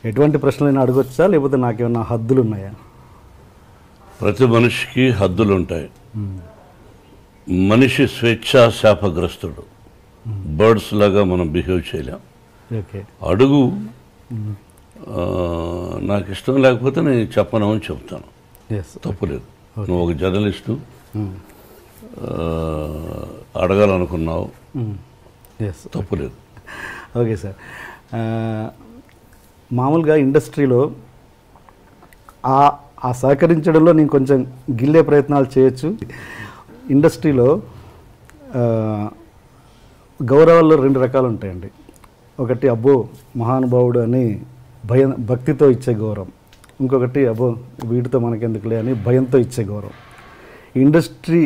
ఎటువంటి ప్రశ్నలైనా అడగొచ్చా లేకపోతే నాకేమన్నా హద్దులు ఉన్నాయా? ప్రతి మనిషికి హద్దులు ఉంటాయి. మనిషి స్వేచ్ఛా శాపగ్రస్తుడు. బర్డ్స్ లాగా మనం బిహేవ్ చేయలేం. ఓకే, అడుగు. నాకు ఇష్టం లేకపోతే నేను చెప్పను అని చెప్తాను, తప్పులేదు. నువ్వు ఒక జర్నలిస్టు, అడగాలనుకున్నావు, తప్పులేదు. ఓకే సార్, మామూలుగా ఇండస్ట్రీలో ఆ సహకరించడంలో నేను కొంచెం గిల్లే ప్రయత్నాలు చేయొచ్చు. ఇండస్ట్రీలో గౌరవాల్లో 2 రకాలు ఉంటాయండి. ఒకటి అబ్బో మహానుభావుడు అని భక్తితో ఇచ్చే గౌరవం, ఇంకొకటి అబ్బో వీటితో మనకెందుకులే అని భయంతో ఇచ్చే గౌరవం. ఇండస్ట్రీ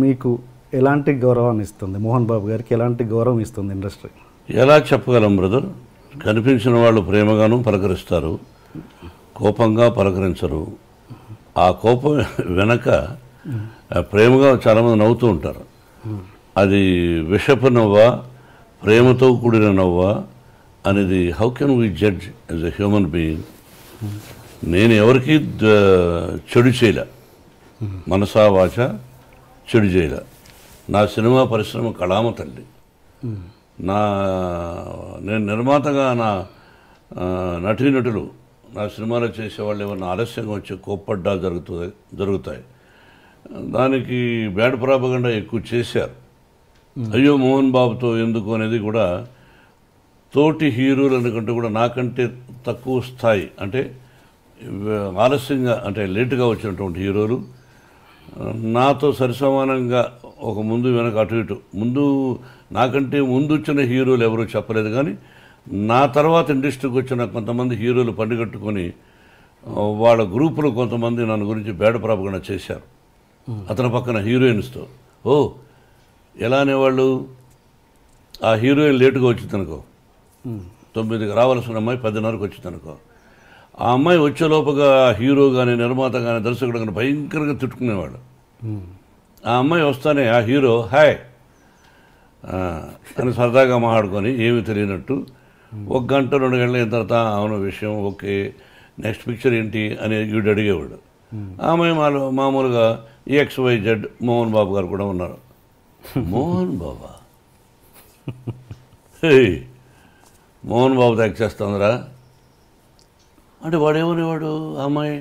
మీకు ఎలాంటి గౌరవాన్ని ఇస్తుంది? మోహన్ బాబు గారికి ఎలాంటి గౌరవం ఇస్తుంది ఇండస్ట్రీ? ఎలా చెప్పగలం బ్రదర్? కనిపించిన వాళ్ళు ప్రేమగాను పలకరిస్తారు, కోపంగా పలకరించరు. ఆ కోపం వెనక ప్రేమగా చాలామంది నవ్వుతూ ఉంటారు. అది విషపు నవ్వా, ప్రేమతో కూడిన నవ్వా అనేది how can we judge as a human being? నేను ఎవరికి చెడు చేయలే, మనసా వాచ చెడు చేయలే. నా సినిమా పరిశ్రమ కళామ తల్లి. నేను నిర్మాతగా నా నటీనటులు నా సినిమాలో చేసేవాళ్ళు ఏమన్నా ఆలస్యంగా వచ్చి కోప్పడ్డా జరుగుతాయి. దానికి బ్యాడ్ ప్రాపగండా ఎక్కువ చేశారు. అయ్యో మోహన్ బాబుతో ఎందుకు అనేది కూడా తోటి హీరోలు అనుకుంటే కూడా నాకంటే తక్కువ స్థాయి, అంటే ఆలస్యంగా అంటే లేటుగా వచ్చినటువంటి హీరోలు నాతో సరిసమానంగా ఒక ముందు వెనక అటు ఇటు నాకంటే ముందు వచ్చిన హీరోలు ఎవరూ చెప్పలేదు. కానీ నా తర్వాత ఇండస్ట్రీకి వచ్చిన కొంతమంది హీరోలు పండుగట్టుకొని వాళ్ళ గ్రూపులో కొంతమంది నన్ను గురించి బ్యాడ్ ప్రాపగండా చేశారు. అతని పక్కన హీరోయిన్స్తో ఎలా అనేవాళ్ళు, ఆ హీరోయిన్ లేటుగా వచ్చిందనుకో, 9కి రావాల్సిన అమ్మాయి 10:30కి వచ్చిందనుకో, ఆ అమ్మాయి వచ్చేలోపుగా హీరో కానీ నిర్మాత కానీ దర్శకుడు కానీ భయంకరంగా తిట్టుకునేవాడు. ఆ అమ్మాయి వస్తానే ఆ హీరో హాయ్ అని సరదాగా మాట్లాడుకొని ఏమీ తెలియనట్టు 1 గంట 2 గంటల అయిన తర్వాత అవును విషయం ఓకే నెక్స్ట్ పిక్చర్ ఏంటి అని వీడు అడిగేవాడు. ఆ అమ్మాయి మామూలుగా XYZ మోహన్ బాబు గారు కూడా ఉన్నారు. మోహన్ బాబా, మోహన్ బాబుతో యాక్ట్ చేస్తుందిరా అంటే వాడేమనేవాడు, ఆ అమ్మాయి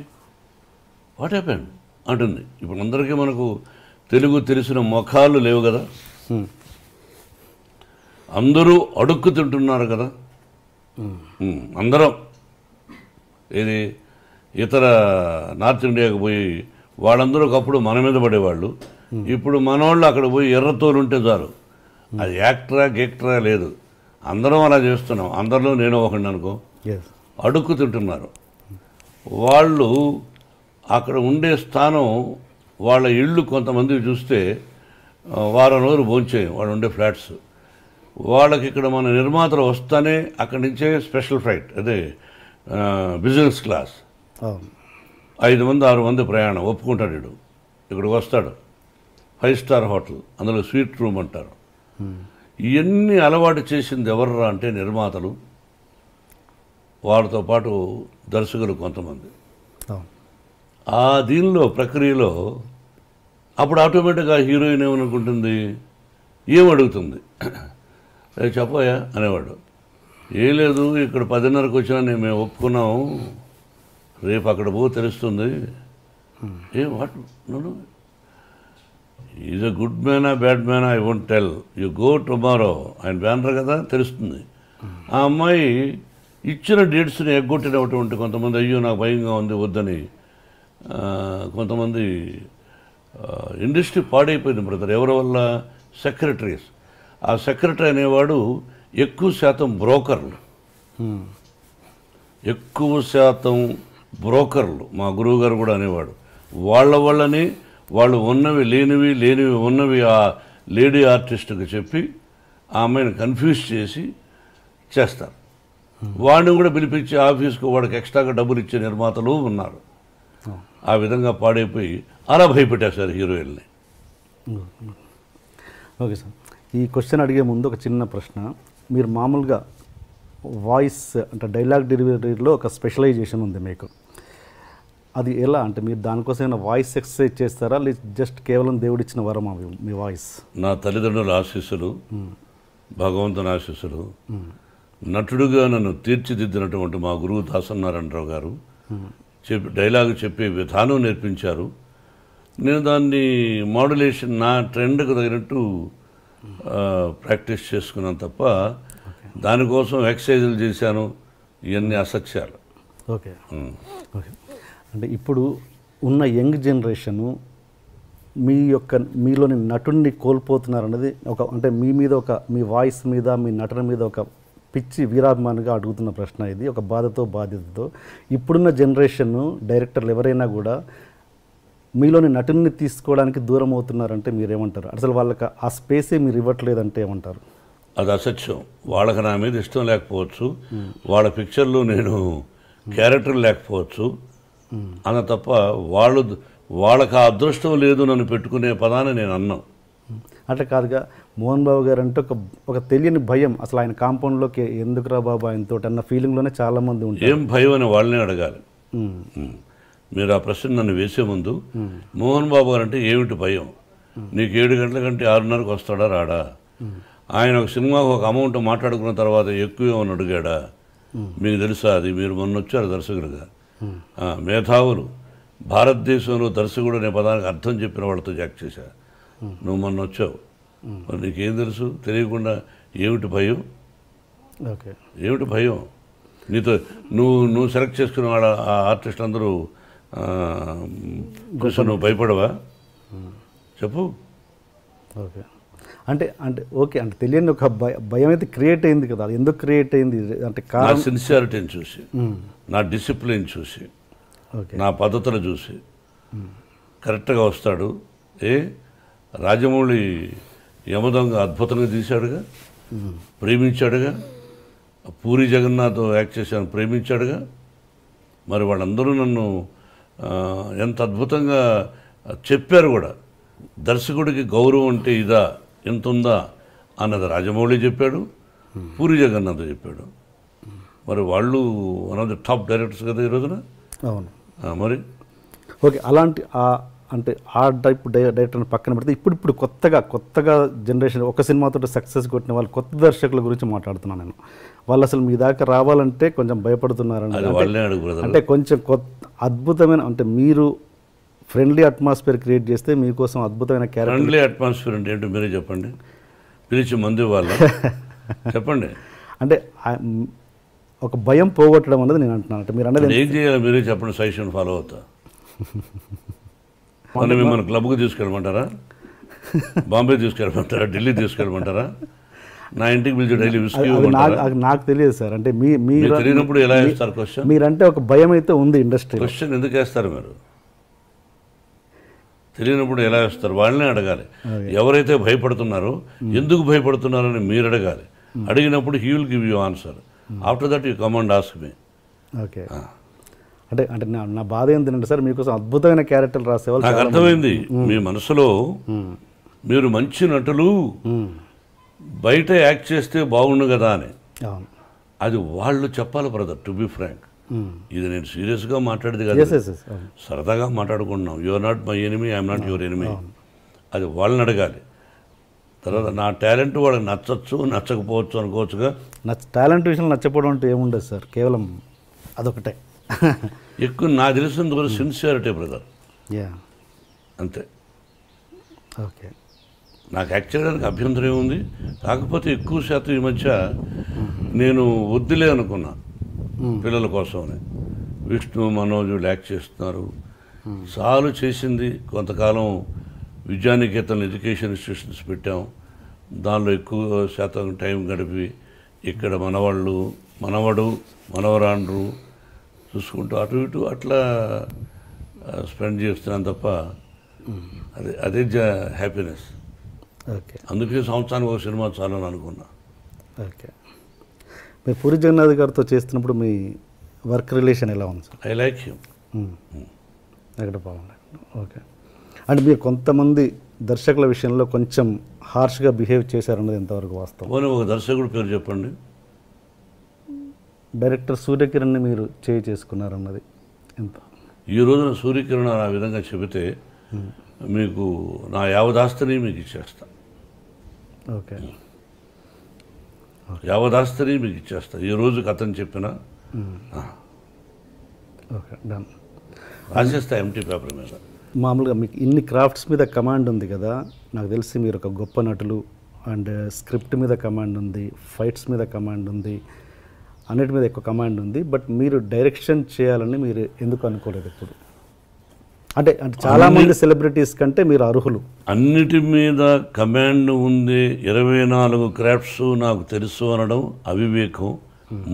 వాట్ హ్యాపెండ్ అంటుంది. ఇప్పుడు అందరికీ మనకు తెలుగు తెలిసిన ముఖాలు లేవు కదా, అందరూ అడుక్కు తింటున్నారు కదా. అందరం ఇది ఇతర నార్త్ ఇండియాకు పోయి వాళ్ళందరూ ఒకప్పుడు మన మీద పడేవాళ్ళు, ఇప్పుడు మనోళ్ళు అక్కడ పోయి ఎర్రతోలు ఉంటే చాలు, అది యాక్టరా గేక్టరా లేదు, అందరం అలా చేస్తున్నాం. అందరిలో నేను ఒకడిని అనుకో, అడుక్కు తింటున్నారు. వాళ్ళు అక్కడ ఉండే స్థానం వాళ్ళ ఇళ్ళు కొంతమంది చూస్తే వారం రోజులు భోంచేయం వాళ్ళు ఉండే ఫ్లాట్స్. వాళ్ళకి ఇక్కడ మన నిర్మాతలు వస్తానే అక్కడి నుంచే స్పెషల్ ఫ్లైట్, అదే బిజినెస్ క్లాస్, 5 మంది 6 మంది ప్రయాణం ఒప్పుకుంటాడు. వీడు ఇక్కడికి వస్తాడు, 5 స్టార్ హోటల్, అందులో స్వీట్ రూమ్ అంటారు. ఇవన్నీ అలవాటు చేసింది ఎవర్రా అంటే నిర్మాతలు, వాళ్ళతో పాటు దర్శకులు కొంతమంది. ఆ దీనిలో ప్రక్రియలో అప్పుడు ఆటోమేటిక్గా హీరోయిన్ ఏమనుకుంటుంది, ఏమడుగుతుంది, చెప్పయా అనేవాడు. ఏం లేదు ఇక్కడ 10:30కి వచ్చినా మేము ఒప్పుకున్నాము, రేపు అక్కడ పో తెలుస్తుంది. వాట్ నన్ను ఈజ్ అ గుడ్ మ్యానా బ్యాడ్ మ్యానా I won't tell, you go tomorrow ఆయన బ్యానర్ కదా తెలుస్తుంది. ఆ అమ్మాయి ఇచ్చిన డేట్స్ని ఎగ్గొట్టినటువంటి కొంతమంది అయ్యో నాకు భయంగా ఉంది వద్దని, కొంతమంది ఇండస్ట్రీ పాడైపోయింది బ్రదర్. ఎవరి వల్ల? సెక్రటరీస్. ఆ సెక్రటరీ అనేవాడు ఎక్కువ శాతం బ్రోకర్లు, ఎక్కువ శాతం బ్రోకర్లు. మా గురువు గారు కూడా అనేవాడు, వాళ్ళ వల్లనే వాళ్ళు ఉన్నవి లేనివి లేనివి ఉన్నవి ఆ లేడీ ఆర్టిస్ట్కి చెప్పి ఆ అమ్మాయిని కన్ఫ్యూజ్ చేసి చేస్తారు. వాడిని కూడా పిలిపించి ఆఫీస్కు వాడికి ఎక్స్ట్రాగా డబ్బులు ఇచ్చే నిర్మాతలు ఉన్నారు. ఆ విధంగా పాడైపోయి అలా భయపెట్టేశారు హీరోయిన్ని. ఓకే సార్, ఈ క్వశ్చన్ అడిగే ముందు ఒక చిన్న ప్రశ్న. మీరు మామూలుగా వాయిస్ అంటే డైలాగ్ డెలివరీలో ఒక స్పెషలైజేషన్ ఉంది మీకు. అది ఎలా అంటే మీరు దానికోసం ఏమైనా వాయిస్ ఎక్సర్సైజ్ చేస్తారా, లేదు జస్ట్ కేవలం దేవుడిచ్చిన వరం అవి మీ వాయిస్? నా తల్లిదండ్రుల ఆశీస్సులు, భగవంతుని ఆశీస్సులు, నటుడుగా నన్ను తీర్చిదిద్దినటువంటి మా గురువు దాసనారాయణరావు గారు డైలాగ్ చెప్పే విధానం నేర్పించారు. నేను దాన్ని మాడ్యులేషన్ నా ట్రెండ్కు తగినట్టు ప్రాక్టీస్ చేసుకున్నాను తప్ప దానికోసం ఎక్సర్సైజులు చేశాను, ఇవన్నీ అసత్యాలు. Okay okay. అంటే ఇప్పుడు ఉన్న యంగ్ జనరేషను మీలోని నటుడిని కోల్పోతున్నారన్నది అంటే మీ మీద మీ వాయిస్ మీద, మీ నటన మీద ఒక పిచ్చి వీరాభిమానిగా అడుగుతున్న ప్రశ్న ఇది, ఒక బాధ్యతతో. ఇప్పుడున్న జనరేషన్ డైరెక్టర్లు ఎవరైనా కూడా మీలోని నటుని తీసుకోవడానికి దూరం అవుతున్నారంటే మీరేమంటారు? అసలు వాళ్ళకి ఆ స్పేసే మీరు ఇవ్వట్లేదంటే ఏమంటారు? అది అసత్యం. వాళ్ళకి నా మీద ఇష్టం లేకపోవచ్చు, వాళ్ళ పిక్చర్లో నేను క్యారెక్టర్ లేకపోవచ్చు అన్న తప్ప వాళ్ళకి ఆ అదృష్టం లేదు నన్ను పెట్టుకునే పదాన్ని నేను అన్నాను. అట్లా కాదుగా, మోహన్ బాబు గారు అంటే ఒక తెలియని భయం, అసలు ఆయన కాంపౌండ్లోకి ఎందుకురా బాబు ఆయనతో అన్న ఫీలింగ్లోనే చాలామంది ఉంటారు. ఏం భయం అని వాళ్ళనే అడగాలి. మీరు ఆ ప్రశ్న నన్ను వేసే ముందు మోహన్ బాబు గారు అంటే ఏమిటి భయం, నీకు 7 గంటల కంటే 6:30కు వస్తాడా రాడా, ఆయన ఒక సినిమాకు ఒక అమౌంట్ మాట్లాడుకున్న తర్వాత ఎక్కువ ఏమని అడిగాడా, మీకు తెలుసా? అది మీరు మొన్న వచ్చారు దర్శకులుగా, మేధావులు భారతదేశంలో దర్శకుడు అనే పదానికి అర్థం చెప్పిన వాళ్ళతో యాక్ట్ చేశా. నువ్వు మొన్న వచ్చావు, మరి నీకేం తెలుసు? తెలియకుండా ఏమిటి భయం? ఓకే, ఏమిటి భయం? నీతో నువ్వు సెలెక్ట్ చేసుకున్న వాళ్ళ ఆర్టిస్ట్ అందరూ నువ్వు భయపడవా? చెప్పు. ఓకే అంటే ఓకే అంటే తెలియని ఒక భయం అయితే క్రియేట్ అయింది కదా, అది ఎందుకు క్రియేట్ అయింది అంటే నా సిన్సియారిటీని చూసి, నా డిసిప్లిన్ చూసి, నా పద్ధతులు చూసి కరెక్ట్గా వస్తాడు. రాజమౌళి యమదొంగ అద్భుతంగా తీశాడుగా, ప్రేమించాడుగా, పూరి జగన్నాథ్ యాక్ట్ చేశాను, ప్రేమించాడుగా. మరి వాళ్ళందరూ నన్ను ఎంత అద్భుతంగా చెప్పారు కూడా. దర్శకుడికి గౌరవం అంటే ఇదా, ఎంత ఉందా అన్నది రాజమౌళి చెప్పాడు, పూరి జగన్నాథ్ చెప్పాడు. మరి వాళ్ళు one of the top directors కదా ఈ రోజున. అవును. మరి ఓకే, అలాంటి అంటే ఆ టైప్ డైరెక్టర్ని పక్కన పెడితే ఇప్పుడు కొత్తగా జనరేషన్ ఒక సినిమాతో సక్సెస్ కొట్టిన వాళ్ళు కొత్త దర్శకుల గురించి మాట్లాడుతున్నాను నేను. వాళ్ళు అసలు మీ దాకా రావాలంటే కొంచెం భయపడుతున్నారండి. అంటే కొంచెం అద్భుతమైన అంటే మీరు ఫ్రెండ్లీ అట్మాస్ఫియర్ క్రియేట్ చేస్తే మీకోసం అద్భుతమైన క్యారెక్టర్. ఫ్రెండ్లీ అట్మాస్ఫియర్ అంటే ఏంటో మీరే చెప్పండి, పిలిచి మందు వాళ్ళ చెప్పండి. అంటే ఒక భయం పోగొట్టడం అనేది నేను అంటున్నాను. అంటే మీరు అనేది ఏం చేయాలి మీరే చెప్పండి, సజెషన్ ఫాలో అవుతా. మనం మిమ్మల్ని క్లబ్కి తీసుకెళ్ళమంటారా, బాంబే తీసుకెళ్ళమంటారా, ఢిల్లీ తీసుకెళ్ళమంటారా, నా ఇంటికి పిలిచి డైలీ విస్కీ నాకు తెలియదు సార్. అంటే మీరు తెలియనప్పుడు ఎలా వేస్తారు క్వశ్చన్? మీరంటే ఒక భయం అయితే ఉంది ఇండస్ట్రీ. క్వశ్చన్ ఎందుకు వేస్తారు మీరు? తెలియనప్పుడు ఎలా వేస్తారు? వాళ్ళనే అడగాలి. ఎవరైతే భయపడుతున్నారో ఎందుకు భయపడుతున్నారని మీరు అడగాలి. అడిగినప్పుడు he will give you answer. After that you come and ask me. Okay, అంటే నా బాధ ఏంటంటే సార్ మీకోసం అద్భుతమైన క్యారెక్టర్లు రాసేవాళ్ళు. నాకు అర్థమైంది మీ మనసులో మీరు మంచి నటులు బయట యాక్ట్ చేస్తే బాగుండు కదా అని. అది వాళ్ళు చెప్పాలి బ్రదర్, టు బి ఫ్రాంక్. ఇది నేను సీరియస్గా మాట్లాడేది కదా, సరదాగా మాట్లాడుకుంటున్నాం. You are not my enemy, I'm not your enemy. అది వాళ్ళని అడగాలి. తర్వాత నా టాలెంట్ వాళ్ళకి నచ్చచ్చు, నచ్చకపోవచ్చు అనుకోవచ్చుగా. టాలెంట్ విషయంలో నచ్చకపోవడం అంటే ఏముండదు సార్, కేవలం అదొకటే. ఎక్కువ నాకు తెలిసినంత వరకు సిన్సియారిటీ బ్రదర్, అంతే. ఓకే, నాకు యాక్ట్ చేయడానికి అభ్యంతరం ఏముంది. కాకపోతే ఎక్కువ శాతం ఈ మధ్య నేను వద్దులే అనుకున్నా పిల్లల కోసమని. విష్ణు, మనోజ్ యాక్ట్ చేస్తున్నారు, చాలు చేసింది. కొంతకాలం విద్యానికేతన్ ఎడ్యుకేషన్ ఇన్స్టిట్యూషన్స్ పెట్టాం, దానిలో ఎక్కువ శాతం టైం గడిపి ఇక్కడ మనవడు మనవరాండ్రు చూసుకుంటూ అటు ఇటు అట్లా స్పెండ్ చేస్తున్నాను తప్ప అదే హ్యాపీనెస్. ఓకే, అందుకే సంవత్సరానికి ఒక సినిమా చాలని అనుకున్నా. ఓకే, మీరు పూరి జగన్నాథ్ గారితో చేస్తున్నప్పుడు మీ వర్క్ రిలేషన్ ఎలా ఉంది సార్? I like him. ఎక్కడ బాగుంది. ఓకే, అంటే మీరు కొంతమంది దర్శకుల విషయంలో కొంచెం హార్ష్గా బిహేవ్ చేశారన్నది ఎంతవరకు వాస్తవం? పోనీ ఒక దర్శకుడు పేరు చెప్పండి. డైరెక్టర్ సూర్యకిరణ్ని మీరు చేసుకున్నారన్నది ఎంత? ఈ రోజున సూర్యకిరణ్ ఆ విధంగా చెబితే మీకు నా యావదాస్తిని మీకు ఇచ్చేస్తా. ఓకే, యావదాస్తిని మీకు ఇచ్చేస్తా ఈ రోజుకి అతను చెప్పిన ఓకే, డన్. రాసేస్తా ఎంటీ పేపర్ మీద. మామూలుగా మీకు ఇన్ని క్రాఫ్ట్స్ మీద కమాండ్ ఉంది కదా, నాకు తెలిసి మీరు ఒక గొప్ప నటులు. అండ్ స్క్రిప్ట్ మీద కమాండ్ ఉంది, ఫైట్స్ మీద కమాండ్ ఉంది, అన్నిటి మీద ఎక్కువ కమాండ్ ఉంది. బట్ మీరు డైరెక్షన్ చేయాలని మీరు ఎందుకు అనుకోలేదు ఎప్పుడు? అంటే చాలామంది సెలబ్రిటీస్ కంటే మీరు అర్హులు. అన్నిటి మీద కమాండ్ ఉంది, 24 క్రాఫ్ట్స్ నాకు తెలుసు అనడం అవివేకం,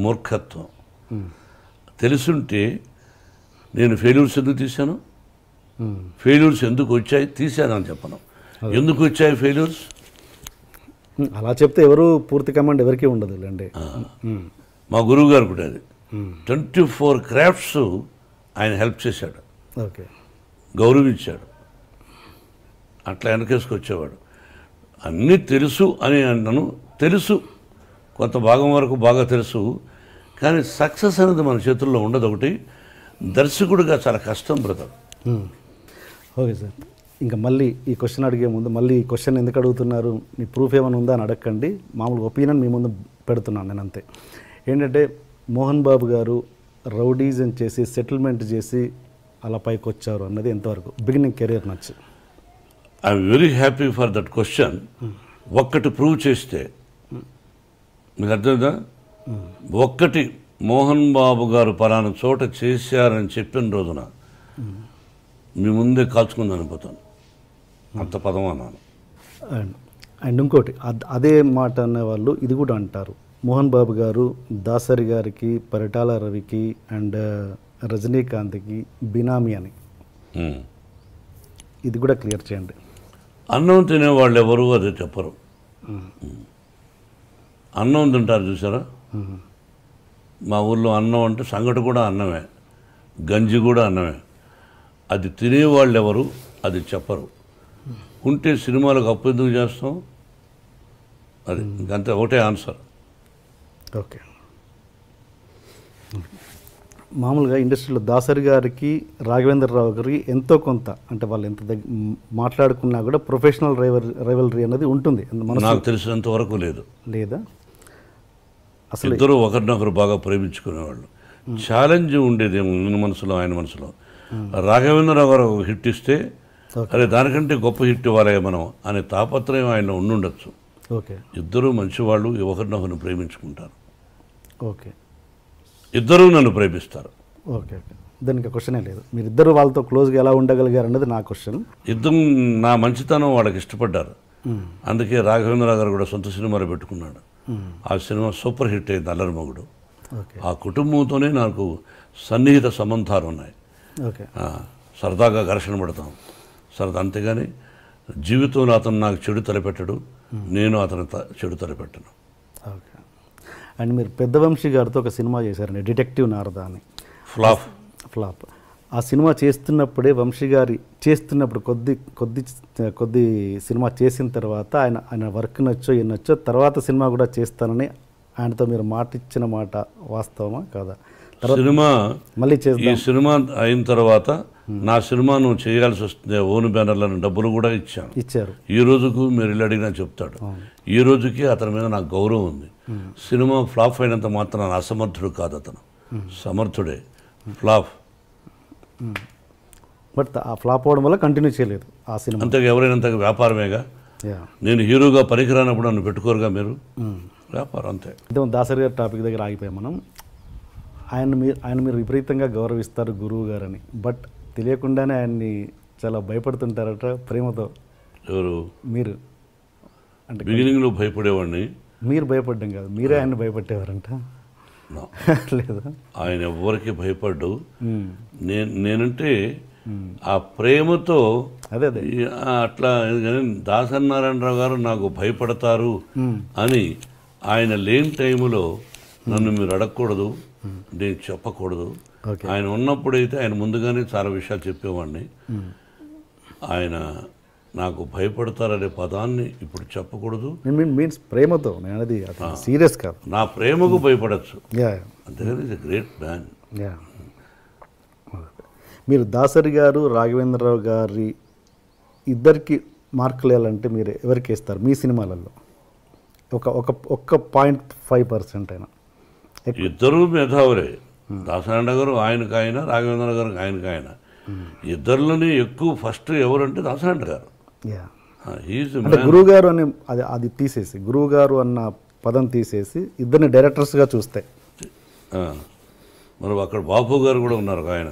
మూర్ఖత్వం. తెలుసుంటే నేను ఫెయిల్యూర్స్ ఎందుకు తీశాను, ఫెయిల్యూర్స్ ఎందుకు వచ్చాయి తీశానని చెప్పను. ఎందుకు వచ్చాయి ఫెయిల్యూర్స్ అలా చెప్తే ఎవరు పూర్తి కమాండ్ ఎవరికీ ఉండదు లేండి. మా గురువు గారు కూడా అది 24 క్రాఫ్ట్స్ ఆయన హెల్ప్ చేశాడు, ఓకే, గౌరవించాడు, అట్లా వెనకేసుకొచ్చేవాడు. అన్నీ తెలుసు అని అన్నాను, తెలుసు కొంత భాగం వరకు బాగా తెలుసు, కానీ సక్సెస్ అనేది మన చేతుల్లో ఉండదు. ఒకటి దర్శకుడిగా చాలా కష్టం బ్రదర్. ఓకే సార్, ఇంకా మళ్ళీ ఈ క్వశ్చన్ అడిగే ముందు మళ్ళీ ఈ క్వశ్చన్ ఎందుకు అడుగుతున్నారు, మీ ప్రూఫ్ ఏమైనా ఉందా అని అడగండి. మామూలుగా ఒపీనియన్ మీ ముందు పెడుతున్నాను నేను అంతే. ఏంటంటే మోహన్ బాబు గారు రౌడీజం చేసి సెటిల్మెంట్ చేసి అలా పైకి వచ్చారు అన్నది ఎంతవరకు బిగినింగ్ కెరీర్ నచ్చి? I'm very happy for that question. ఒక్కటి ప్రూవ్ చేస్తే మీకు అర్థమైందా? ఒక్కటి మోహన్ బాబు గారు పలానా చోట చేశారని చెప్పిన రోజున మీ ముందే కాల్చుకుందని అనిపోతాను, అంత పదం అన్నాను. అండ్ ఇంకోటి అదే మాట అనేవాళ్ళు ఇది కూడా అంటారు, మోహన్ బాబు గారు దాసరి గారికి, పరిటాల రవికి అండ్ రజనీకాంత్కి బినామీ అని. ఇది కూడా క్లియర్ చేయండి. అన్నం తినేవాళ్ళు ఎవరు అదే చెప్పరు. అన్నం తింటారు చూసారా, మా ఊళ్ళో అన్నం అంటే సంగటి కూడా అన్నమే, గంజి కూడా అన్నమే. అది తినేవాళ్ళు ఎవరు అది చెప్పరు. ఉంటే సినిమాలకు అప్పు ఎందుకు చేస్తాం, అది ఇంకంతే, ఒకటే ఆన్సర్. ఓకే, మామూలుగా ఇండస్ట్రీలో దాసరి గారికి, రాఘవేంద్రరావు గారికి ఎంతో కొంత అంటే వాళ్ళు ఎంత మాట్లాడుకున్నా కూడా ప్రొఫెషనల్ రైవలరీ అనేది ఉంటుంది. నాకు తెలిసినంత వరకు లేదు, లేదా అసలు ఇద్దరు ఒకరినొకరు బాగా ప్రేమించుకునేవాళ్ళు. ఛాలెంజ్ ఉండేది మన మనసులో, ఆయన మనసులో. రాఘవేంద్రరావు గారు ఒక హిట్ ఇస్తే అరే దానికంటే గొప్ప హిట్ ఇవ్వాలి మనం అనే తాపత్రయం ఆయన ఉండుండొచ్చు. ఓకే, ఇద్దరూ మంచివాళ్ళు, ఒకరినొకరిని ప్రేమించుకుంటారు. ఓకే, ఇద్దరూ నన్ను ప్రేమిస్తారు. ఓకే, ఓకే, దానికి క్వశ్చనే లేదు. మీరిద్దరు వాళ్ళతో క్లోజ్గా ఎలా ఉండగలిగారు అన్నది నా క్వశ్చన్. ఇద్దరు నా మంచితనం వాళ్ళకి ఇష్టపడ్డారు, అందుకే రాఘవేంద్రరావు గారు కూడా సొంత సినిమాలు పెట్టుకున్నాడు. ఆ సినిమా సూపర్ హిట్ అయింది, అల్లరిమొగుడు. ఆ కుటుంబంతోనే నాకు సన్నిహిత సంబంధాలు ఉన్నాయి. సరదాగా ఘర్షణ పడతాం సరదా, అంతేగాని జీవితంలో అతను నాకు చెడు తలపెట్టడు, నేను అతను చెడు తలపెట్టను. ఓకే, అండ్ మీరు పెద్దవంశీ గారితో ఒక సినిమా చేశారండి, డిటెక్టివ్ నారదా అని. ఫ్లాప్. ఆ సినిమా చేస్తున్నప్పుడే వంశీ గారి చేస్తున్నప్పుడు కొద్ది సినిమా చేసిన తర్వాత ఆయన వర్క్ నచ్చో ఎన్నొచ్చో తర్వాత సినిమా కూడా చేస్తానని ఆయనతో మీరు మాట ఇచ్చిన మాట వాస్తవమా కాదా? సినిమా మళ్ళీ ఈ సినిమా అయిన తర్వాత నా సినిమా నువ్వు చేయాల్సి వస్తుంది, ఓన్ బ్యానర్లను డబ్బులు కూడా ఇచ్చారు. ఈ రోజుకు మీరు ఇల్లు అడిగినా చెప్తాడు. ఈ రోజుకి అతని మీద నాకు గౌరవం ఉంది. సినిమా ఫ్లాప్ అయినంత మాత్రం అసమర్థుడు కాదు, అతను సమర్థుడే. ఫ్లాప్ బట్ ఆ ఫ్లాప్ అవడం వల్ల కంటిన్యూ చేయలేదు ఆ సినిమా. అంతగా ఎవరైనంత వ్యాపారమేగా. నేను హీరోగా పనికిరానప్పుడు నన్ను పెట్టుకోరుగా మీరు, వ్యాపారం అంతే. దాసరి గారి టాపిక్ దగ్గర ఆగిపోయాం మనం. ఆయన మీరు విపరీతంగా గౌరవిస్తారు గురువు గారని, బట్ తెలియకుండానే ఆయన్ని చాలా భయపడుతుంటారట ప్రేమతో. ఎవరు? మీరు. అంటే బిగినింగ్లో భయపడేవాడిని. మీరు భయపడ్డం కాదు, మీరే ఆయన్ని భయపట్టేవారంట. లేదా? ఆయన ఎవరికి భయపడ్డు. నేనంటే ఆ ప్రేమతో అదే అట్లా. దాసనారాయణరావు గారు నాకు భయపడతారు అని ఆయన లేని టైంలో నన్ను మీరు అడగకూడదు, నేను చెప్పకూడదు. ఆయన ఉన్నప్పుడైతే ఆయన ముందుగానే చాలా విషయాలు చెప్పేవాడిని. ఆయన నాకు భయపడతారనే పదాన్ని ఇప్పుడు చెప్పకూడదు. మీన్స్ ప్రేమతో నేను అది సీరియస్ కాదు. నా ప్రేమకు భయపడచ్చు, యా అంతేగాని ఇది గ్రేట్ మ్యాన్. యా మీరు దాసరి గారు రాఘవేంద్రరావు గారి ఇద్దరికి మార్కులు వేయాలంటే మీరు ఎవరికి వేస్తారు మీ సినిమాలలో? ఒక్క 0.5% అయినా. ఇద్దరూ మేధావులే. దాసనారాయణ గారు ఆయనకు ఆయన, రాఘవేంద్ర గారు ఆయనకు ఆయన. ఇద్దరిలోనే ఎక్కువ ఫస్ట్ ఎవరంటే దాసనారాయణ గారు. యా అంటే గురువు గారు అని అది తీసేసి, గురువు గారు అన్న పదం తీసేసి ఇద్దరిని డైరెక్టర్స్గా చూస్తే మరి అక్కడ బాపు గారు కూడా ఉన్నారు, ఆయన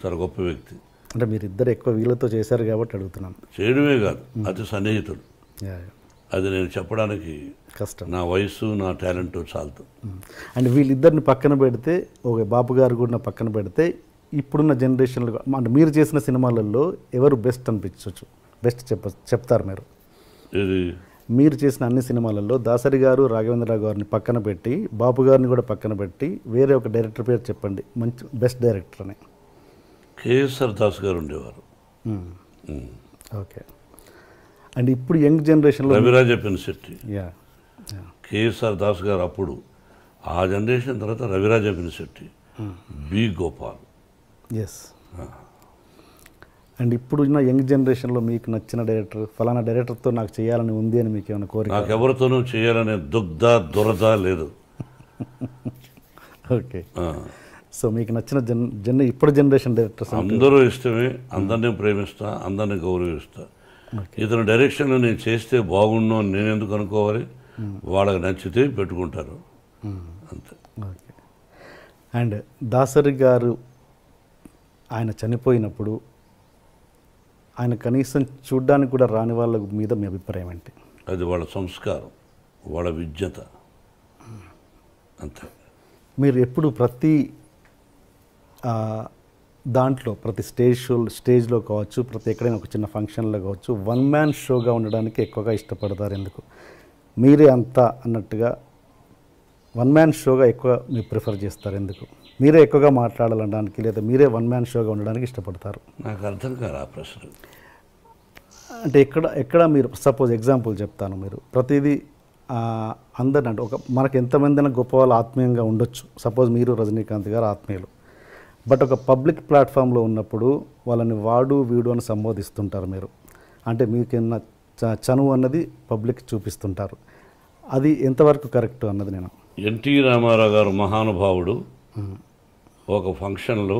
చాలా గొప్ప వ్యక్తి. అంటే మీరు ఇద్దరు ఎక్కువ వీళ్ళతో చేశారు కాబట్టి అడుగుతున్నాను. చేయడమే కాదు, అతి సన్నిహితుడు. యా అది నేను చెప్పడానికి కష్టం, నా వయసు నా టాలెంట్ చాలదు. అండ్ వీళ్ళిద్దరిని పక్కన పెడితే, ఓకే బాపు గారు కూడా పక్కన పెడితే, ఇప్పుడున్న జనరేషన్లో అంటే మీరు చేసిన సినిమాలలో ఎవరు బెస్ట్ అనిపించవచ్చు? బెస్ట్ చెప్తారు మీరు? ఇది మీరు చేసిన అన్ని సినిమాలలో దాసరి గారు రాఘవేంద్రరావు గారిని పక్కన పెట్టి, బాపు గారిని కూడా పక్కన పెట్టి వేరే ఒక డైరెక్టర్ పేరు చెప్పండి, మంచి బెస్ట్ డైరెక్టర్ అని. కేఎస్ఆర్ దాస్ గారు ఉండేవారు. ఓకే. అండ్ ఇప్పుడు యంగ్ జనరేషన్లో రవిరాజ పినిశెట్టి, యా కేఎస్ఆర్ దాస్ గారు అప్పుడు, ఆ జనరేషన్ తర్వాత Raviraja Pinisetti, B Gopal. Yes. And ఇప్పుడున్న యంగ్ జనరేషన్లో మీకు నచ్చిన డైరెక్టర్, ఫలానా డైరెక్టర్తో నాకు చేయాలని ఉంది అని మీకు ఏమైనా కోరిక? నాకు ఎవరితోనూ చేయాలనే దురద లేదు. ఓకే. సో మీకు నచ్చిన ఇప్పుడు జనరేషన్ డైరెక్టర్స్ అందరూ ఇష్టమే, అందరినీ ప్రేమిస్తా, అందరినీ గౌరవిస్తా. ఇతని డైరెక్షన్లో నేను చేస్తే బాగుండు అని నేను ఎందుకు అనుకోవాలి? వాళ్ళకి నచ్చితే పెట్టుకుంటారు, అంతే. ఓకే. అండ్ దాసరి గారు ఆయన చనిపోయినప్పుడు ఆయన కనీసం చూడ్డానికి కూడా రాని వాళ్ళ మీద మీ అభిప్రాయం ఏంటి? అది వాళ్ళ సంస్కారం, వాళ్ళ విజ్ఞత, అంతే. మీరు ఎప్పుడు ప్రతి దాంట్లో, ప్రతి స్టేజ్లో కావచ్చు, ప్రతి ఎక్కడైనా ఒక చిన్న ఫంక్షన్లో కావచ్చు, వన్ మ్యాన్ షోగా ఉండడానికి ఎక్కువగా ఇష్టపడతారు? ఎందుకు? మీరే అంతా అన్నట్టుగా వన్ మ్యాన్ షోగా ఎక్కువ మీరు ప్రిఫర్ చేస్తారు? ఎందుకు? మీరే ఎక్కువగా మాట్లాడాలనడానికి, లేదా మీరే వన్ మ్యాన్ షోగా ఉండడానికి ఇష్టపడతారు? నాకు అర్థం కాదు ఆ ప్రశ్న. అంటే ఎక్కడ మీరు సపోజ్ ఎగ్జాంపుల్ చెప్తాను. మీరు ప్రతిదీ అందరిని అంటే మనకు ఎంతమంది గొప్ప వాళ్ళు ఆత్మీయంగా ఉండొచ్చు. సపోజ్ మీరు రజనీకాంత్ గారు ఆత్మీయులు, బట్ ఒక పబ్లిక్ ప్లాట్ఫామ్లో ఉన్నప్పుడు వాళ్ళని వాడు వీడు అని సంబోధిస్తుంటారు మీరు. అంటే మీకున్న చనువు అన్నది పబ్లిక్ చూపిస్తుంటారు. అది ఎంతవరకు కరెక్ట్ అన్నది నేను. ఎన్టీ రామారావు గారు మహానుభావుడు. ఒక ఫంక్షన్లో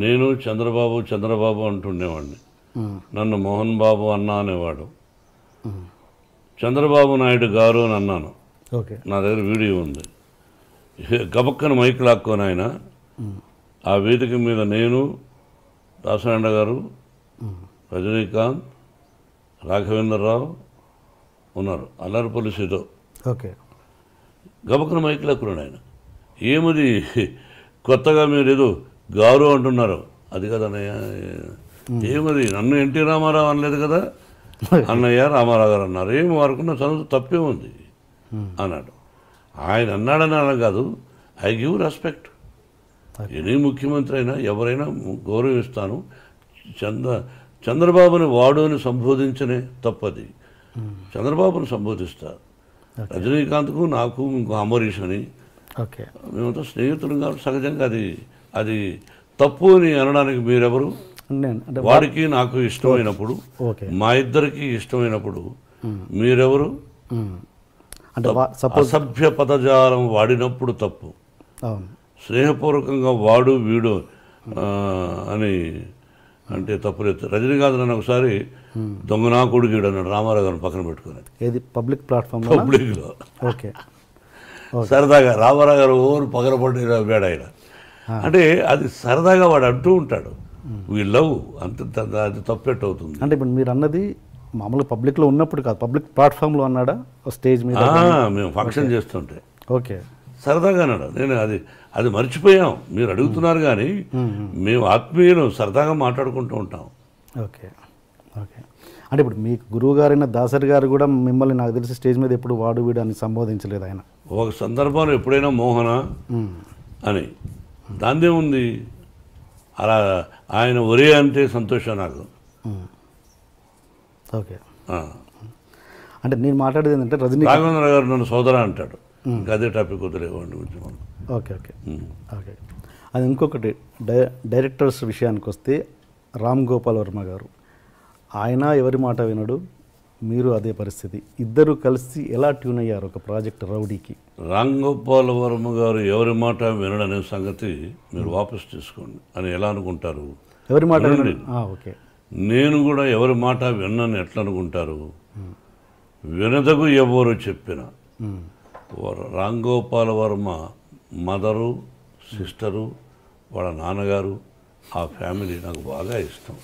నేను చంద్రబాబు అంటుండేవాడిని. నన్ను మోహన్ బాబు అన్నా అనేవాడు. చంద్రబాబు నాయుడు గారు అని అన్నాను. ఓకే. నా దగ్గర వీడియో ఉంది. గబక్కన మైక్ లాక్కొని ఆయన ఆ వేదిక మీద నేను, దాసనారాయణ గారు, రజనీకాంత్, రాఘవేంద్రరావు ఉన్నారు, అల్లరిపల్లి సీతో. ఓకే. గబక్కన మైక్ లాక్కున్నాడు ఆయన. ఏమది కొత్తగా మీరు ఏదో గారు అంటున్నారు? అది కదా అన్నయ్య. ఏమది నన్ను ఎన్టీ రామారావు అనలేదు కదా, అన్నయ్య రామారావు గారు అన్నారు. ఏమి వారుకున్న చదువు తప్పే ఉంది అన్నాడు. ఆయన అన్నాడని అలా కాదు, ఐ గివ్ రెస్పెక్ట్. ఎనీ ముఖ్యమంత్రి అయినా ఎవరైనా గౌరవిస్తాను. చంద్రబాబుని వాడు అని సంబోధించనే తప్పది. చంద్రబాబుని సంబోధిస్తారు. రజనీకాంత్కు నాకు ఇంకో అంబరీష్ అని, ఓకే, మేమంతా స్నేహితులు కాబట్టి సహజంగా అది తప్పు అని అనడానికి మీరెవరు? వాడికి నాకు ఇష్టమైనప్పుడు, మా ఇద్దరికి ఇష్టమైనప్పుడు మీరెవరు? అసభ్య పదజాలం వాడినప్పుడు తప్పు. స్నేహపూర్వకంగా వాడు వీడు అని అంటే తప్పులేదు. రజనీకాంత్ నన్ను ఒకసారి దొంగనా కొడుకుడు అన్నాడు రామారావు గారిని పక్కన పెట్టుకుని. ఏది పబ్లిక్ ప్లాట్ఫామ్? పబ్లిక్లో. ఓకే. సరదాగా రామారావు గారు ఓరు పగలబడి వేడ ఆయన అంటే అది సరదాగా వాడు అంటూ ఉంటాడు. వీ లవ్ అంత అది తప్పెట్ అవుతుంది. అంటే ఇప్పుడు మీరు అన్నది మామూలుగా పబ్లిక్లో ఉన్నప్పుడు కాదు, పబ్లిక్ ప్లాట్ఫామ్లో అన్నాడా స్టేజ్ మీద? మేము ఫంక్షన్ చేస్తుంటే ఓకే సరదాగా అన్నాడు. నేను అది మర్చిపోయాం, మీరు అడుగుతున్నారు కానీ మేము ఆత్మీయులు సరదాగా మాట్లాడుకుంటూ ఉంటాం. Okay okay. అంటే ఇప్పుడు మీకు గురువు గారైన దాసరి గారు కూడా మిమ్మల్ని నాకు తెలిసి స్టేజ్ మీద ఎప్పుడు వాడు వీడు అని సంబోధించలేదు ఆయన? ఒక సందర్భంలో ఎప్పుడైనా మోహన అని, దాందే ఉంది. అలా ఆయన ఒరే అంటే సంతోషం నాకు. ఓకే. అంటే నేను మాట్లాడేది ఏంటంటే రాఘవేంద్ర గారు నన్ను సోదర అంటాడు. ఇంకా అదే టాపిక్ వదిలేవాడిని గురించి మనం. Okay okay okay. అది ఇంకొకటి డైరెక్టర్స్ విషయానికి వస్తే రామ్ గోపాల్ వర్మ గారు, ఆయన ఎవరి మాట వినడు, మీరు అదే పరిస్థితి. ఇద్దరు కలిసి ఎలా ట్యూన్ అయ్యారు ఒక ప్రాజెక్ట్ రౌడీకి? రామ్ గోపాల్ వర్మ గారు ఎవరి మాట వినడనే సంగతి మీరు వాపసు తీసుకోండి అని ఎలా అనుకుంటారు? ఎవరి మాట వినడు. ఓకే. నేను కూడా ఎవరి మాట విన్నాను ఎట్లా అనుకుంటారు? వినదగు ఎవరు చెప్పిన రామ్ గోపాల్ వర్మ మదరు, సిస్టరు, వాళ్ళ నాన్నగారు, ఆ ఫ్యామిలీ నాకు బాగా ఇష్టం.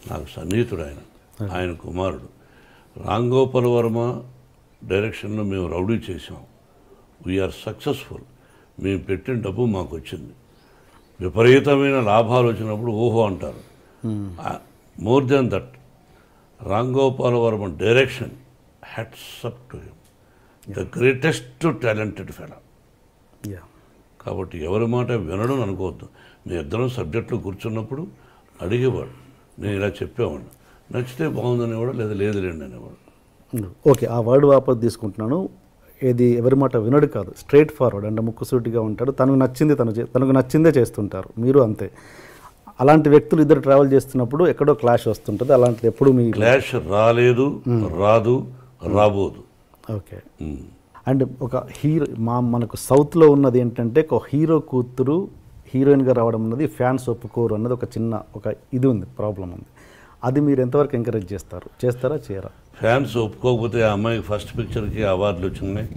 నాకు సన్నిహితుడు ఆయన కుమారుడు. రామ్ గోపాల్ వర్మ డైరెక్షన్లో మేము రౌడీ చేసాం. We are successful. మేము పెట్టిన డబ్బు మాకు వచ్చింది. విపరీతమైన లాభాలు వచ్చినప్పుడు ఓహో అంటారు. More than that, Ram Gopal Varma direction, hats up to him, the greatest talented fellow. కాబట్టి ఎవరి మాట వినడం అనుకోవద్దు. మీ ఇద్దరం సబ్జెక్టులో కూర్చున్నప్పుడు అడిగేవాడు, నేను ఇలా చెప్పేవాడు, నచ్చితే బాగుందనేవాడు, లేదా లేదులేండి అనేవాడు. ఓకే, ఆ వర్డ్ వాపస్ తీసుకుంటున్నాను. ఏది ఎవరి మాట వినడు కాదు, స్ట్రైట్ ఫార్వర్డ్ అంటే ముక్కుసూటిగా ఉంటాడు. తనకు నచ్చింది తనకు నచ్చిందే చేస్తుంటారు. మీరు అంతే. అలాంటి వ్యక్తులు ఇద్దరు ట్రావెల్ చేస్తున్నప్పుడు ఎక్కడో క్లాష్ వస్తుంటుంది. అలాంటిది ఎప్పుడు మీ క్లాష్ రాలేదు, రాదు, రాబోదు. ఓకే. అండ్ ఒక హీరో మనకు సౌత్లో ఉన్నది ఏంటంటే, ఒక హీరో కూతురు హీరోయిన్గా రావడం అన్నది ఫ్యాన్స్ ఒప్పుకోరు అన్నది ఒక ఇది ఉంది, ప్రాబ్లం ఉంది. అది మీరు ఎంతవరకు ఎంకరేజ్ చేస్తారా చేయరా? ఫ్యాన్స్ ఒప్పుకోకపోతే ఆ అమ్మాయికి ఫస్ట్ పిక్చర్కి అవార్డులు వచ్చినాయి,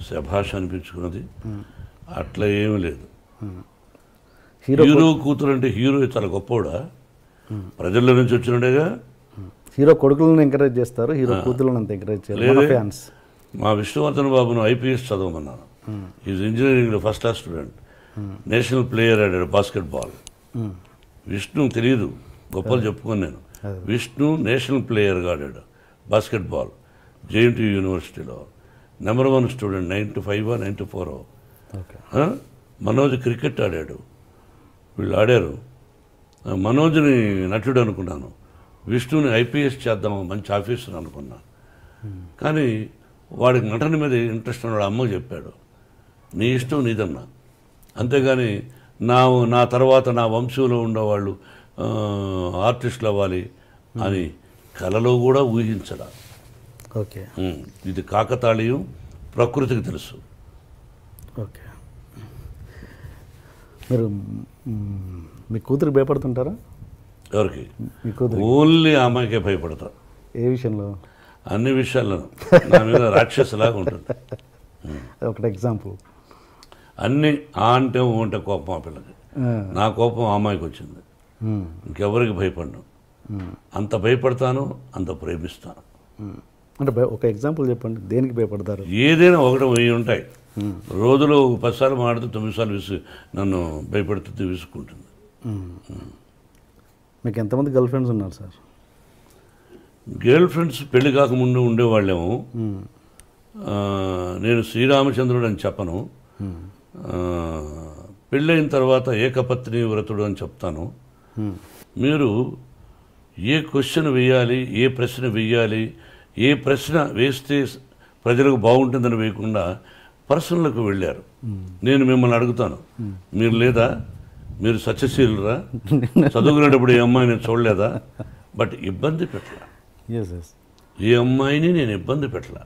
శభాష్ అనిపించుకున్నది. అట్లా ఏమీ లేదు. హీరో కూతురు అంటే హీరో చాలా గొప్పవాడా? ప్రజల్లో నుంచి వచ్చినట్టుగా. హీరో కొడుకులను ఎంకరేజ్ చేస్తారు, హీరో కూతురులను అంత ఎంకరేజ్ చేయలేదు ఫ్యాన్స్. మా విష్ణువర్ధన్ బాబును ఐపీఎస్ చదవమన్నాను. ఈజ్ ఇంజనీరింగ్లో first class student, national player ఆడాడు బాస్కెట్బాల్. విష్ణు తెలియదు, గొప్పలు చెప్పుకొని నేను. విష్ణు నేషనల్ ప్లేయర్గా ఆడాడు బాస్కెట్బాల్, జేఎన్టీయూ యూనివర్సిటీలో. Number 1 student, 95 94. మనోజ్ క్రికెట్ ఆడాడు. వీళ్ళు ఆడారు. మనోజ్ని నటుడు అనుకున్నాను, విష్ణుని ఐపీఎస్ చేద్దాం, మంచి ఆఫీసర్ అనుకున్నాను. కానీ వాడికి నటన మీద ఇంట్రెస్ట్ ఉన్నాడు. అమ్మకు చెప్పాడు, నీ ఇష్టం నీదన్నా, అంతేగాని నా తర్వాత నా వంశంలో ఉండేవాళ్ళు ఆర్టిస్టులు అవ్వాలి అని కలలో కూడా ఊహించడా. ఓకే. ఇది కాకతాళీయం, ప్రకృతికి తెలుసు. ఓకే. మీరు మీ కూతురికి భయపడుతుంటారా? ఎవరికి? మీ కూతురు. ఓన్లీ ఆ అమ్మాయికే భయపడతా. ఏ విషయంలో? అన్ని విషయాల్లోనూ నా మీద రాక్షసులాగా ఉంటుంది. ఒకటి ఎగ్జాంపుల్. అన్నీ ఆ అంటే ఓ అంటే కోపం ఆ పిల్లకి. నా కోపం ఆ అమ్మాయికి వచ్చింది. ఇంకెవరికి భయపడను. అంత భయపడతాను, అంత ప్రేమిస్తాను. అంటే ఒక ఎగ్జాంపుల్ చెప్పండి, దేనికి భయపడతారు? ఏదైనా 1 1000 ఉంటాయి. రోజులో 10 సార్లు మాడితే 9 సార్లు నన్ను భయపడుతుంది, విసుక్కుంటుంది. మీకు ఎంతమంది గర్ల్ ఫ్రెండ్స్ ఉన్నారు సార్? గర్ల్ ఫ్రెండ్స్ పెళ్లి కాకముందు ఉండేవాళ్ళేమో. నేను శ్రీరామచంద్రుడు అని చెప్పను. పెళ్ళైన తర్వాత ఏకపత్ని వ్రతుడు అని చెప్తాను. మీరు ఏ క్వశ్చన్ వేయాలి, ఏ ప్రశ్న వేయాలి, ఏ ప్రశ్న వేస్తే ప్రజలకు బాగుంటుందని వేయకుండా పర్సనల్కి వెళ్ళారు. నేను మిమ్మల్ని అడుగుతాను, మీరు లేదా? మీరు సత్యశీలురా? చదువుకునేటప్పుడు ఏ అమ్మాయి నేను చూడలేదా? బట్ ఇబ్బంది పెట్టలా. ఏ అమ్మాయిని నేను ఇబ్బంది పెట్టలా.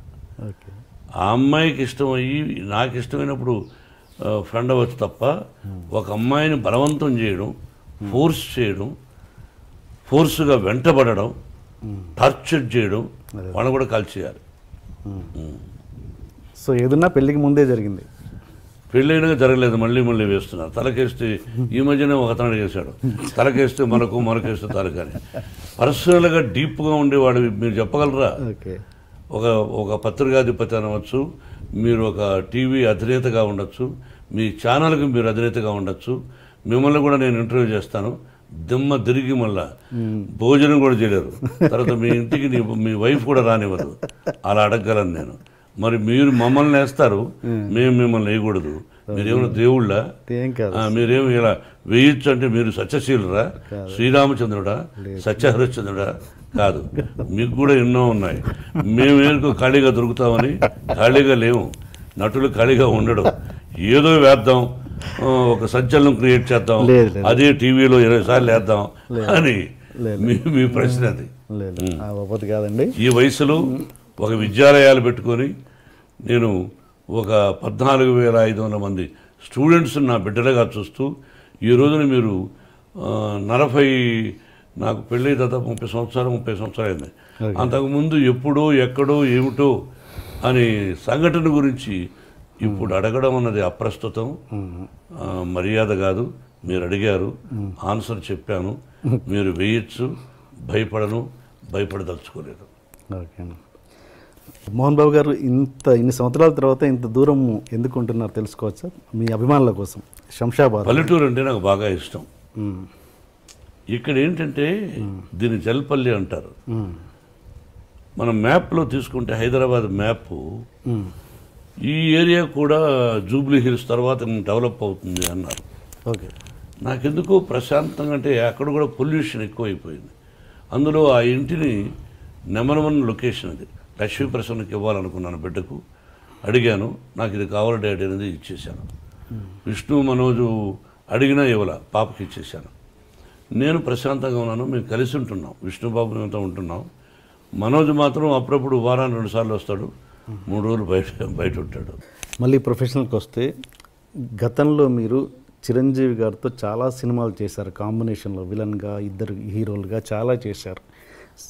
ఆ అమ్మాయికి ఇష్టమయ్యి నాకు ఇష్టమైనప్పుడు ఫ్రెండ్ అవ్వచ్చు తప్ప ఒక అమ్మాయిని బలవంతం చేయడం, ఫోర్స్ చేయడం, ఫోర్స్గా వెంటబడడం, టార్చర్ చేయడం, వాళ్ళని కూడా కాల్చేయాలి. సో ఏదన్నా పెళ్ళికి ముందే జరిగింది, పెళ్ళైనా జరగలేదు, మళ్ళీ వేస్తున్నారు. తలకేస్తే ఈ మధ్యనే ఒకతను చేశాడు, తలకేస్తే మనకేస్తే తలకని. పర్సనల్గా డీప్గా ఉండేవాడు మీరు చెప్పగలరా? ఒక పత్రికాధిపతి అనవచ్చు, మీరు ఒక టీవీ అధినేతగా ఉండొచ్చు, మీ ఛానల్కి మీరు అధినేతగా ఉండొచ్చు. మిమ్మల్ని కూడా నేను ఇంటర్వ్యూ చేస్తాను, దిమ్మ తిరిగి మళ్ళా భోజనం కూడా చేయలేరు. తర్వాత మీ ఇంటికి మీ వైఫ్ కూడా రానివ్వదు. అలా అడగగలను నేను. మరి మీరు మమ్మల్ని వేస్తారు, మేము మిమ్మల్ని వేయకూడదు. మీరేమైనా దేవుళ్ళ? ఏం కాదు. మీరేమి ఇలా వేయొచ్చు అంటే మీరు సత్యశీలురా, శ్రీరామచంద్రుడా, సత్యహరిశ్చంద్రుడా? కాదు, మీకు కూడా ఎన్నో ఉన్నాయి. మేమేందుకు ఖాళీగా దొరుకుతామని? ఖాళీగా లేవు. నటులు ఖాళీగా ఉండడం, ఏదో వేద్దాం, ఒక సంచలనం క్రియేట్ చేద్దాం, అదే టీవీలో 20 సార్లు వేద్దాం అని మీ ప్రశ్న అది. కాదండి. ఈ వయసులో ఒక విద్యాలయాలు పెట్టుకొని నేను ఒక 14,500 మంది స్టూడెంట్స్ నా బిడ్డలుగా చూస్తూ ఈ రోజున మీరు 40, నాకు పెళ్ళి దాదాపు 30 సంవత్సరాలు అయింది. అంతకుముందు ఎప్పుడో ఎక్కడో ఏమిటో అని సంఘటన గురించి ఇప్పుడు అడగడం అన్నది అప్రస్తుతం, మర్యాద కాదు. మీరు అడిగారు, ఆన్సర్ చెప్పాను. మీరు వేయచ్చు, భయపడదలుచుకోలేదు. ఓకే. మోహన్ బాబు గారు ఇన్ని సంవత్సరాల తర్వాత ఇంత దూరం ఎందుకు ఉంటున్నారు తెలుసుకోవచ్చా? మీ అభిమానుల కోసం. శంషాబాద్ పల్లెటూరు అంటే నాకు బాగా ఇష్టం. ఇక్కడ ఏంటంటే దీన్ని జల్పల్లి అంటారు. మనం మ్యాప్లో తీసుకుంటే హైదరాబాద్ మ్యాప్, ఈ ఏరియా కూడా జూబ్లీ హిల్స్ తర్వాత డెవలప్ అవుతుంది అన్నారు. ఓకే. నాకెందుకో ప్రశాంతంగా, అంటే అక్కడ కూడా పొల్యూషన్ ఎక్కువైపోయింది. అందులో ఆ ఇంటిని నెంబర్ 1 లొకేషన్ అది. లక్ష్మీప్రసన్నకి ఇవ్వాలనుకున్నాను, బిడ్డకు అడిగాను, నాకు ఇది కావాలి డాడీ అనేది ఇచ్చేశాను. విష్ణు మనోజు అడిగినా ఇవ్వాల, పాపకి ఇచ్చేశాను. నేను ప్రశాంతంగా ఉన్నాను. మేము కలిసి ఉంటున్నాం, విష్ణుబాబు మేమంతా ఉంటున్నాం. మనోజ్ మాత్రం అప్పుడప్పుడు వారానికి 2 సార్లు వస్తాడు, 3 రోజులు బయట ఉంటాడు. మళ్ళీ ప్రొఫెషనల్కి వస్తే, గతంలో మీరు చిరంజీవి గారితో చాలా సినిమాలు చేశారు, కాంబినేషన్లో విలన్గా, 2 హీరోలుగా చాలా చేశారు.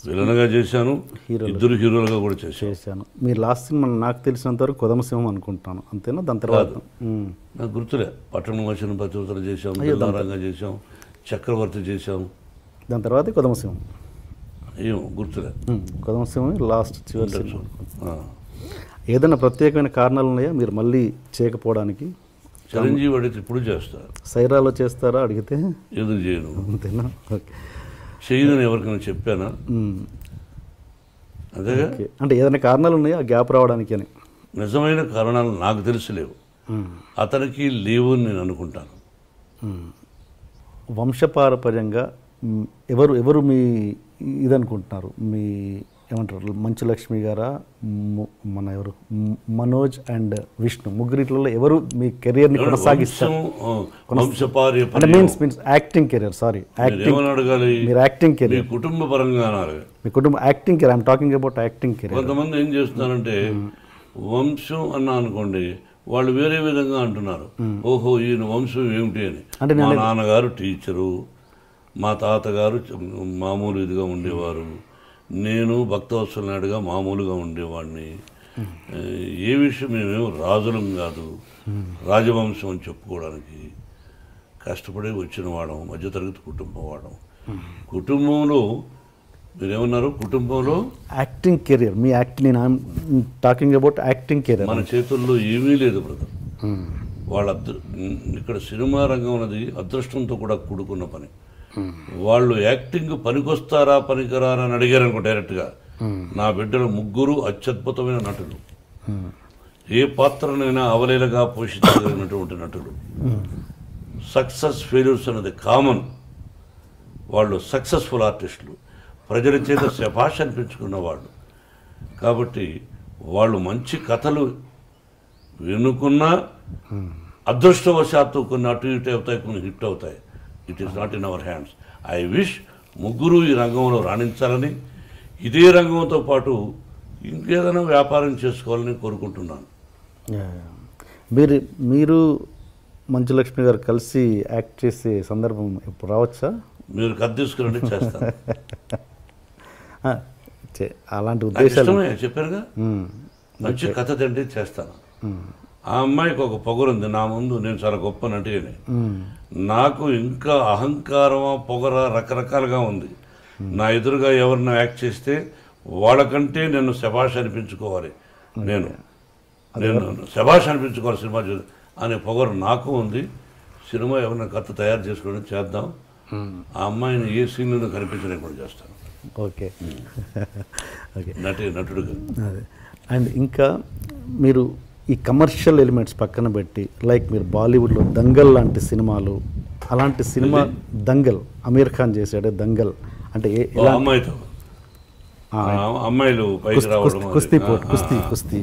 విలన్గా చేశాను, 2 హీరోలుగా కూడా చేశాను. మీరు లాస్ట్ సినిమా నాకు తెలిసినంత వరకు కొదమసింహం అనుకుంటాను, అంతేనా? దాని తర్వాత నాకు గుర్తులే. పట్టణం వచ్చిన పతివతర చేశాం, రంగా చేశాం, చక్రవర్తి చేశాం. దాని తర్వాత కొదమసింహం ఏమో గుర్తులే. కొదమసింహం లాస్ట్ చివరి సినిమా. ఏదైనా ప్రత్యేకమైన కారణాలు ఉన్నాయా మీరు మళ్ళీ చేయకపోవడానికి? చిరంజీవి అడిగితే ఇప్పుడు చేస్తారు. సైరాలో చేస్తారా అడిగితే? ఎందుకు చేయను? అంతేనా? ఓకే. చేయదని ఎవరికైనా చెప్పానా? అదేగా. అంటే ఏదైనా కారణాలు ఉన్నాయా గ్యాప్ రావడానికి అని? నిజమైన కారణాలు నాకు తెలిసి లేవు, అతనికి లేవు అని నేను అనుకుంటాను. వంశపారపర్యంగా ఎవరు మీ ఇదనుకుంటున్నారు? మీ ఏమంటారు, మంచు లక్ష్మి గారా, మన ఎవరు, మనోజ్ అండ్ విష్ణు, ముగ్గురిట్లో ఎవరు మీ కెరియర్ని కొనసాగిస్తారు? అంటే మీన్స్ యాక్టింగ్ కెరియర్. సారీ, మీరు యాక్టింగ్ కెరియర్, కుటుంబ పరంగా మీ కుటుంబ acting career. I'm talking about acting career. కొంతమంది ఏం చేస్తున్నారంటే వంశం అన్నా అనుకోండి, వాళ్ళు వేరే విధంగా అంటున్నారు. ఓహో, ఈయన వంశం ఏమిటి అని. అంటే మా నాన్నగారు టీచరు, మా తాతగారు మామూలు ఇదిగా ఉండేవారు, నేను భక్తవత్సల నాయుడుగా మామూలుగా ఉండేవాడిని. ఏ విషయం మేమేమో రాజులం కాదు, రాజవంశం అని చెప్పుకోవడానికి కష్టపడి వచ్చిన వాడం, మధ్యతరగతి కుటుంబం వాడం. కుటుంబంలో మీరేమన్నారు? కుటుంబంలో యాక్టింగ్ కెరియర్, మీ యాక్టింగ్, నేను టాకింగ్ అబౌట్ యాక్టింగ్ కెరియర్. మన చేతుల్లో ఏమీ లేదు బ్రదర్. వాళ్ళ ఇక్కడ సినిమా రంగం అనేది అదృష్టంతో కూడా కూడుకున్న పని. వాళ్ళు యాక్టింగ్ పనికొస్తారా పనికిరారా అని అడిగారు అనుకో డైరెక్ట్గా. నా బిడ్డలు 3 అత్యద్భుతమైన నటులు, ఏ పాత్రనైనా అవలీలగా పోషించగలిగినటువంటి నటులు. సక్సెస్ ఫెయిల్యూర్స్ అనేది కామన్. వాళ్ళు సక్సెస్ఫుల్ ఆర్టిస్టులు, ప్రజల చేత శభాష్ అనిపించుకున్న వాళ్ళు. కాబట్టి వాళ్ళు మంచి కథలు వినుకున్నా అదృష్టవశాత్తు కొన్ని అటు ఇటు అవుతాయి, కొన్ని హిట్ అవుతాయి. It is not in our hands. I wish 3 ఈ రంగంలో రాణించాలని, ఇదే రంగంతో పాటు ఇంకేదైనా వ్యాపారం చేసుకోవాలని కోరుకుంటున్నాను. మీరు మంచు లక్ష్మి గారు కలిసి యాక్ట్ చేసే సందర్భం ఇప్పుడు రావచ్చా? మీరు కథ తీసుకురండి, చేస్తాను. అలాంటి ఉద్దేశాలు చెప్పారుగా, మంచి కథ తండ్రి చేస్తాను. ఆ అమ్మాయికి ఒక పొగరుంది నా ముందు, నేను చాలా గొప్ప నటిని. నాకు ఇంకా అహంకారమా పొగర రకరకాలుగా ఉంది. నా ఎదురుగా ఎవరినో యాక్ట్ చేస్తే వాళ్ళకంటే నేను శభాష్ అనిపించుకోవాలి, నేను శభాష్ అనిపించుకోవాలి సినిమా చూసి అనే పొగరు నాకు ఉంది. సినిమా ఎవరైనా కథ తయారు చేసుకోవడం చేద్దాం. ఆ అమ్మాయిని ఏ సీన్లో కనిపించలేకుండా చేస్తాను. ఓకే. ఓకే. నటుడుగా. అదే. అండ్ ఇంకా మీరు ఈ కమర్షియల్ ఎలిమెంట్స్ పక్కన పెట్టి లైక్ మీరు బాలీవుడ్లో దంగల్ లాంటి సినిమాలు, అలాంటి సినిమా దంగల్ అమీర్ ఖాన్ చేశాడే దంగల్ అంటే అమ్మాయితో అమ్మాయిలు కుస్తీ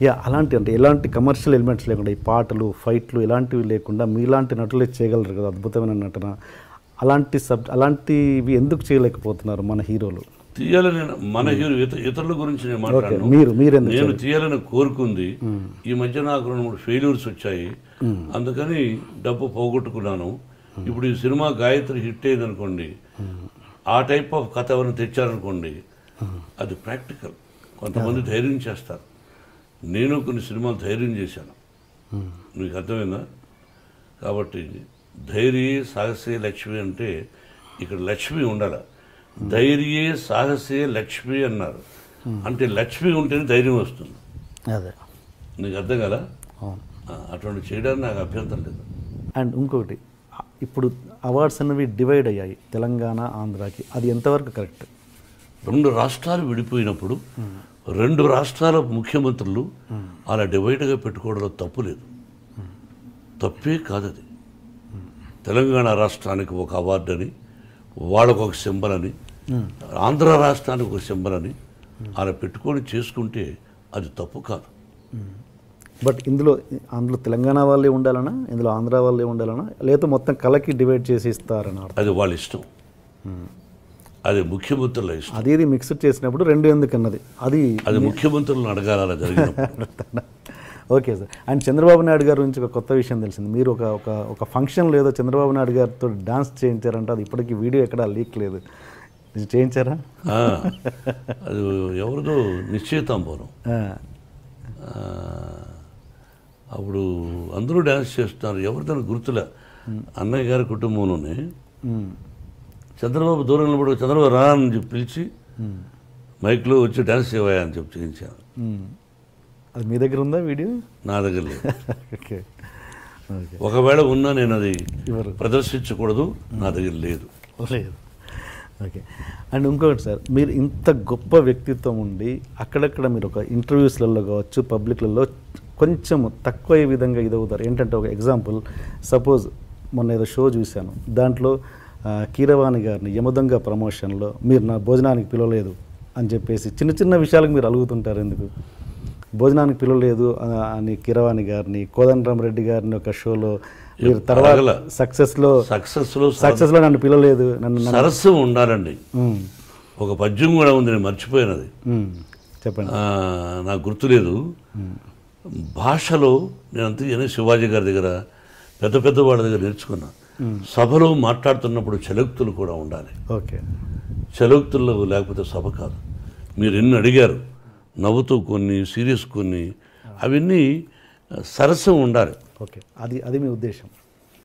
యా అలాంటి అంటే ఎలాంటి కమర్షియల్ ఎలిమెంట్స్ లేకుండా ఈ పాటలు ఫైట్లు ఇలాంటివి లేకుండా మీలాంటి నటులే చేయగలరు కదా అద్భుతమైన నటన. అలాంటివి ఎందుకు చేయలేకపోతున్నారు మన హీరోలు? తీయాలని మన హీరో ఇతరుల గురించి నేను మాట్లాడను. నేను తీయాలని కోరుకుంది. ఈ మధ్య నాకు 2-3 ఫెయిల్యూర్స్ వచ్చాయి, అందుకని డబ్బు పోగొట్టుకున్నాను. ఇప్పుడు ఈ సినిమా గాయత్రి హిట్ అయింది అనుకోండి, ఆ టైప్ ఆఫ్ కథ ఎవరిని తెచ్చారనుకోండి, అది ప్రాక్టికల్. కొంతమంది ధైర్యం చేస్తారు. నేను కొన్ని సినిమాలు ధైర్యం చేశాను, మీకు అర్థమైందా? కాబట్టి ధైర్యే సాహసే లక్ష్మి అంటే ఇక్కడ లక్ష్మి ఉండాలి. ధైర్యే సాహసే లక్ష్మి అన్నారు అంటే లక్ష్మి ఉంటేనే ధైర్యం వస్తుంది. అదే నీకు అర్థం కదా? అటువంటి చేయడానికి నాకు అభ్యంతరం లేదు. అండ్ ఇంకొకటి, ఇప్పుడు అవార్డ్స్ అన్నవి డివైడ్ అయ్యాయి తెలంగాణ ఆంధ్రాకి, అది ఎంతవరకు కరెక్ట్? 2 రాష్ట్రాలు విడిపోయినప్పుడు 2 రాష్ట్రాల ముఖ్యమంత్రులు అలా డివైడ్గా పెట్టుకోవడంలో తప్పు లేదు, తప్పే కాదది. తెలంగాణ రాష్ట్రానికి ఒక అవార్డు అని, వాళ్ళకు ఒక సింబల్ అని, ఆంధ్ర రాష్ట్రానికి ఒక సింబల్ అని అలా పెట్టుకొని చేసుకుంటే అది తప్పు కాదు. బట్ ఇందులో తెలంగాణ వాళ్ళే ఉండాలన్నా, ఇందులో ఆంధ్ర వాళ్ళే ఉండాలన్నా, లేదా మొత్తం కలకి డివైడ్ చేసి ఇస్తారని? అది వాళ్ళ ఇష్టం, అది ముఖ్యమంత్రుల ఇష్టం. అది మిక్స్డ్ చేసినప్పుడు 2 ఎందుకన్నది అది ముఖ్యమంత్రులను అడగాలి అలా జరిగినప్పుడు. Okay sir. And Chandrababu Naidu గారి గురించి ఒక కొత్త విషయం తెలిసింది. మీరు ఒక ఫంక్షన్లో ఏదో చంద్రబాబు నాయుడు గారితో డాన్స్ చేయించారంటే, అది ఇప్పటికీ వీడియో ఎక్కడా లీక్ లేదు, చేయించారా? అది ఎవరిదో నిశ్చయితాంబరం, అప్పుడు అందరూ డ్యాన్స్ చేస్తున్నారు, ఎవరిదని గుర్తులే. అన్నయ్య గారి కుటుంబంలోనే చంద్రబాబు దూరం నిలబడి చంద్రబాబు రా అని చెప్పి పిలిచి మైక్లో వచ్చి డ్యాన్స్ చేయవా అని చెప్పి చేయించాను. అది మీ దగ్గర ఉందా వీడియో? నా దగ్గర లేదు. ఓకే, ఒకవేళ ఉన్నా నేను అది ప్రదర్శించకూడదు, నా దగ్గర లేదు. ఓకే. అండ్ ఇంకొకటి సార్, మీరు ఇంత గొప్ప వ్యక్తిత్వం ఉండి అక్కడక్కడ మీరు ఒక ఇంటర్వ్యూస్లలో కావచ్చు, పబ్లిక్లలో కొంచెం తక్కువ విధంగా ఇదవుతారు. ఏంటంటే ఒక ఎగ్జాంపుల్, సపోజ్ మొన్న ఏదో షో చూశాను, దాంట్లో కీరవాణి గారిని యమదొంగ ప్రమోషన్లో మీరు నా భోజనానికి పిలవలేదు అని చెప్పేసి చిన్న చిన్న విషయాలకు మీరు అలుగుతుంటారు. ఎందుకు భోజనానికి పిలవలేదు అని కీరవాణి గారిని, కోదండరామరెడ్డి గారిని ఒక షోలో మీరు తర్వాత సక్సెస్లో నన్ను పిలవలేదు, నన్ను సరస్సు ఉండాలండి. ఒక పద్యం కూడా ఉంది, నేను మర్చిపోయినది, చెప్పండి, నాకు గుర్తులేదు. భాషలో నేను అంతే శివాజీ గారి దగ్గర పెద్ద పెద్ద వాళ్ళ దగ్గర నేర్చుకున్నా. సభలో మాట్లాడుతున్నప్పుడు చలోక్తులు కూడా ఉండాలి. ఓకే, చలోక్తుల్లో లేకపోతే సభ కాదు. మీరు ఎన్ని అడిగారు, నవ్వుతూ కొన్ని, సీరియస్ కొన్ని, అవన్నీ సరసం ఉండాలి. ఓకే, అది మీ ఉద్దేశం.